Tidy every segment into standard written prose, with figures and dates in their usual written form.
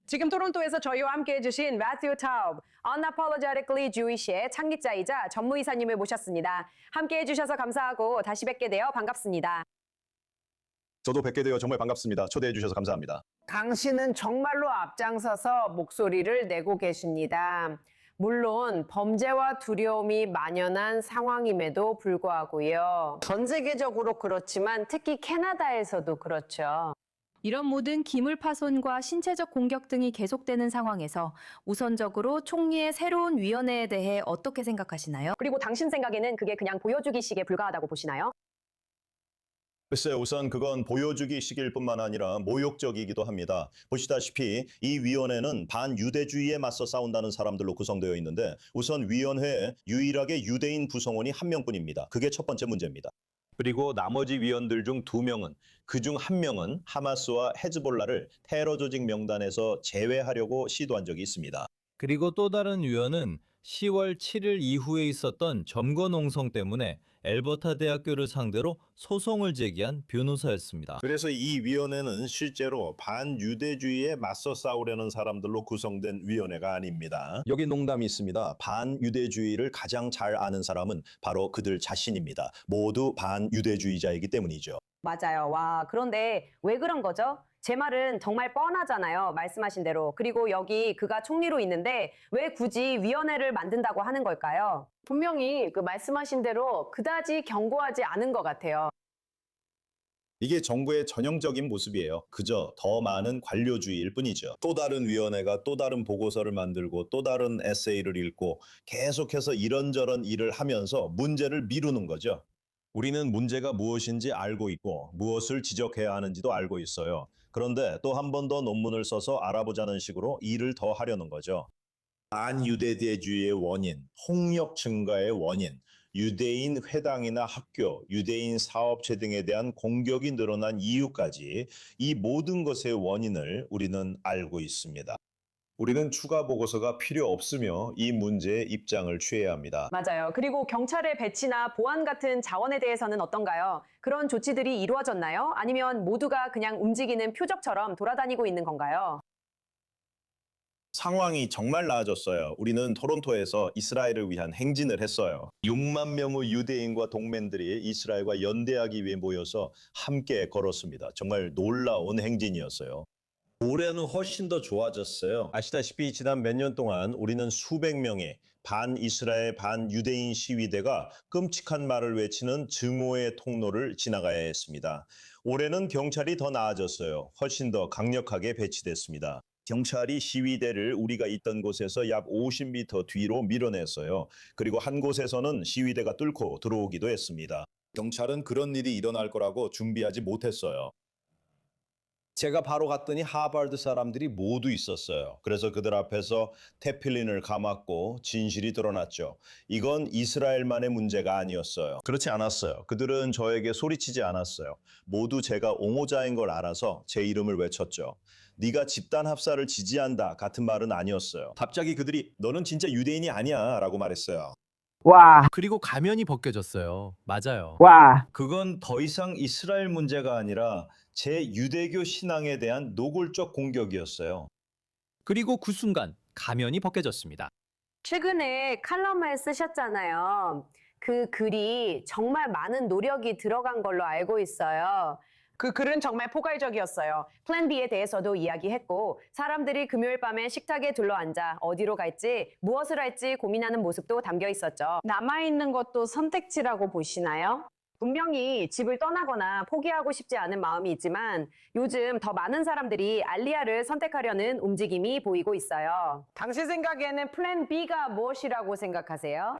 지금 토론토에서 저희와 함께해 주신 Matthew Taub, Unapologetically Jewish의 창립자이자 전무이사님을 모셨습니다. 함께해 주셔서 감사하고 다시 뵙게 되어 반갑습니다. 저도 뵙게 되어 정말 반갑습니다. 초대해 주셔서 감사합니다. 당신은 정말로 앞장서서 목소리를 내고 계십니다. 물론 범죄와 두려움이 만연한 상황임에도 불구하고요. 전 세계적으로 그렇지만 특히 캐나다에서도 그렇죠. 이런 모든 기물 파손과 신체적 공격 등이 계속되는 상황에서 우선적으로 총리의 새로운 위원회에 대해 어떻게 생각하시나요? 그리고 당신 생각에는 그게 그냥 보여주기식에 불과하다고 보시나요? 글쎄요, 우선 그건 보여주기식일 뿐만 아니라 모욕적이기도 합니다. 보시다시피 이 위원회는 반유대주의에 맞서 싸운다는 사람들로 구성되어 있는데 우선 위원회에 유일하게 유대인 구성원이 한 명뿐입니다. 그게 첫 번째 문제입니다. 그리고 나머지 위원들 중 2명은 그중 1명은 하마스와 헤즈볼라를 테러 조직 명단에서 제외하려고 시도한 적이 있습니다. 그리고 또 다른 위원은 10월 7일 이후에 있었던 점거 농성 때문에 엘버타 대학교를 상대로 소송을 제기한 변호사였습니다. 그래서 이 위원회는 실제로 반유대주의에 맞서 싸우려는 사람들로 구성된 위원회가 아닙니다. 여기 농담이 있습니다. 반유대주의를 가장 잘 아는 사람은 바로 그들 자신입니다. 모두 반유대주의자이기 때문이죠. 맞아요. 와, 그런데 왜 그런 거죠? 제 말은 정말 뻔하잖아요. 말씀하신 대로. 그리고 여기 그가 총리로 있는데 왜 굳이 위원회를 만든다고 하는 걸까요? 분명히 그 말씀하신 대로 그다지 견고하지 않은 것 같아요. 이게 정부의 전형적인 모습이에요. 그저 더 많은 관료주의일 뿐이죠. 또 다른 위원회가 또 다른 보고서를 만들고 또 다른 에세이를 읽고 계속해서 이런저런 일을 하면서 문제를 미루는 거죠. 우리는 문제가 무엇인지 알고 있고 무엇을 지적해야 하는지도 알고 있어요. 그런데 또 한 번 더 논문을 써서 알아보자는 식으로 일을 더 하려는 거죠. 반유대주의의 원인, 폭력 증가의 원인, 유대인 회당이나 학교, 유대인 사업체 등에 대한 공격이 늘어난 이유까지 이 모든 것의 원인을 우리는 알고 있습니다. 우리는 추가 보고서가 필요 없으며 이 문제에 입장을 취해야 합니다. 맞아요. 그리고 경찰의 배치나 보안 같은 자원에 대해서는 어떤가요? 그런 조치들이 이루어졌나요? 아니면 모두가 그냥 움직이는 표적처럼 돌아다니고 있는 건가요? 상황이 정말 나아졌어요. 우리는 토론토에서 이스라엘을 위한 행진을 했어요. 6만 명의 유대인과 동맹들이 이스라엘과 연대하기 위해 모여서 함께 걸었습니다. 정말 놀라운 행진이었어요. 올해는 훨씬 더 좋아졌어요. 아시다시피 지난 몇 년 동안 우리는 수백 명의 반이스라엘 반유대인 시위대가 끔찍한 말을 외치는 증오의 통로를 지나가야 했습니다. 올해는 경찰이 더 나아졌어요. 훨씬 더 강력하게 배치됐습니다. 경찰이 시위대를 우리가 있던 곳에서 약 50m 뒤로 밀어냈어요. 그리고 한 곳에서는 시위대가 뚫고 들어오기도 했습니다. 경찰은 그런 일이 일어날 거라고 준비하지 못했어요. 제가 바로 갔더니 하버드 사람들이 모두 있었어요. 그래서 그들 앞에서 테필린을 감았고 진실이 드러났죠. 이건 이스라엘만의 문제가 아니었어요. 그렇지 않았어요. 그들은 저에게 소리치지 않았어요. 모두 제가 옹호자인 걸 알아서 제 이름을 외쳤죠. 네가 집단 합사를 지지한다 같은 말은 아니었어요. 갑자기 그들이 너는 진짜 유대인이 아니야 라고 말했어요. 와, 그리고 가면이 벗겨졌어요. 맞아요. 와. 그건 더 이상 이스라엘 문제가 아니라 제 유대교 신앙에 대한 노골적 공격이었어요. 그리고 그 순간 가면이 벗겨졌습니다. 최근에 칼럼을 쓰셨잖아요. 그 글이 정말 많은 노력이 들어간 걸로 알고 있어요. 그 글은 정말 포괄적이었어요. 플랜 B에 대해서도 이야기했고 사람들이 금요일 밤에 식탁에 둘러앉아 어디로 갈지 무엇을 할지 고민하는 모습도 담겨 있었죠. 남아있는 것도 선택지라고 보시나요? 분명히 집을 떠나거나 포기하고 싶지 않은 마음이 있지만 요즘 더 많은 사람들이 알리아를 선택하려는 움직임이 보이고 있어요. 당신 생각에는 플랜 B가 무엇이라고 생각하세요?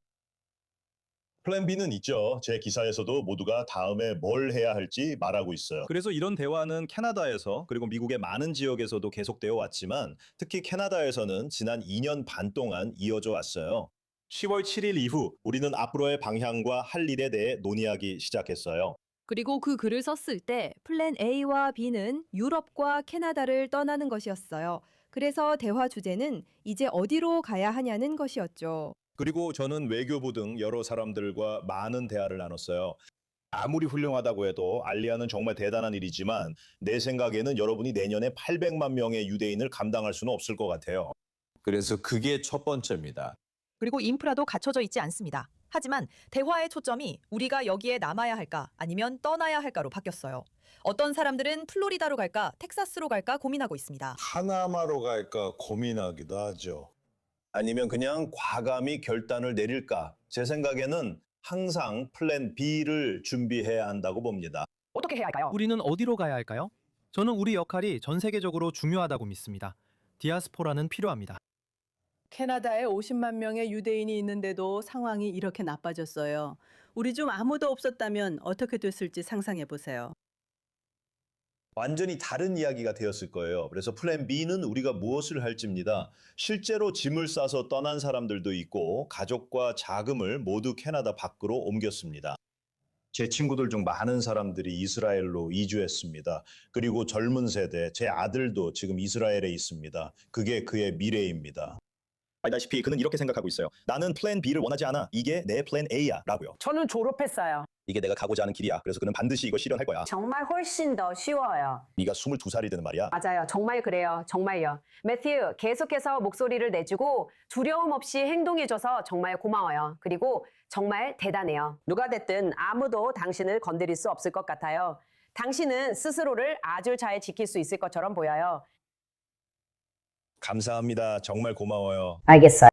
플랜 B는 있죠. 제 기사에서도 모두가 다음에 뭘 해야 할지 말하고 있어요. 그래서 이런 대화는 캐나다에서 그리고 미국의 많은 지역에서도 계속되어 왔지만 특히 캐나다에서는 지난 2년 반 동안 이어져 왔어요. 10월 7일 이후 우리는 앞으로의 방향과 할 일에 대해 논의하기 시작했어요. 그리고 그 글을 썼을 때 플랜 A와 B는 유럽과 캐나다를 떠나는 것이었어요. 그래서 대화 주제는 이제 어디로 가야 하냐는 것이었죠. 그리고 저는 외교부 등 여러 사람들과 많은 대화를 나눴어요. 아무리 훌륭하다고 해도 알리아는 정말 대단한 일이지만 내 생각에는 여러분이 내년에 800만 명의 유대인을 감당할 수는 없을 것 같아요. 그래서 그게 첫 번째입니다. 그리고 인프라도 갖춰져 있지 않습니다. 하지만 대화의 초점이 우리가 여기에 남아야 할까 아니면 떠나야 할까로 바뀌었어요. 어떤 사람들은 플로리다로 갈까 텍사스로 갈까 고민하고 있습니다. 하나마로 갈까 고민하기도 하죠. 아니면 그냥 과감히 결단을 내릴까? 제 생각에는 항상 플랜 B를 준비해야 한다고 봅니다. 어떻게 해야 할까요? 우리는 어디로 가야 할까요? 저는 우리 역할이 전 세계적으로 중요하다고 믿습니다. 디아스포라는 필요합니다. 캐나다에 50만 명의 유대인이 있는데도 상황이 이렇게 나빠졌어요. 우리 중 아무도 없었다면 어떻게 됐을지 상상해 보세요. 완전히 다른 이야기가 되었을 거예요. 그래서 플랜 B는 우리가 무엇을 할지입니다. 실제로 짐을 싸서 떠난 사람들도 있고 가족과 자금을 모두 캐나다 밖으로 옮겼습니다. 제 친구들 중 많은 사람들이 이스라엘로 이주했습니다. 그리고 젊은 세대, 제 아들도 지금 이스라엘에 있습니다. 그게 그의 미래입니다. 알다시피 그는 이렇게 생각하고 있어요. 나는 플랜 B를 원하지 않아. 이게 내 플랜 A야 라고요. 저는 졸업했어요. 이게 내가 가고자 하는 길이야. 그래서 그는 반드시 이거 실현할 거야. 정말 훨씬 더 쉬워요. 네가 22살이 되는 말이야. 맞아요. 정말 그래요. 정말요. 매튜, 계속해서 목소리를 내주고 두려움 없이 행동해줘서 정말 고마워요. 그리고 정말 대단해요. 누가 됐든 아무도 당신을 건드릴 수 없을 것 같아요. 당신은 스스로를 아주 잘 지킬 수 있을 것처럼 보여요. 감사합니다. 정말 고마워요. 알겠어요.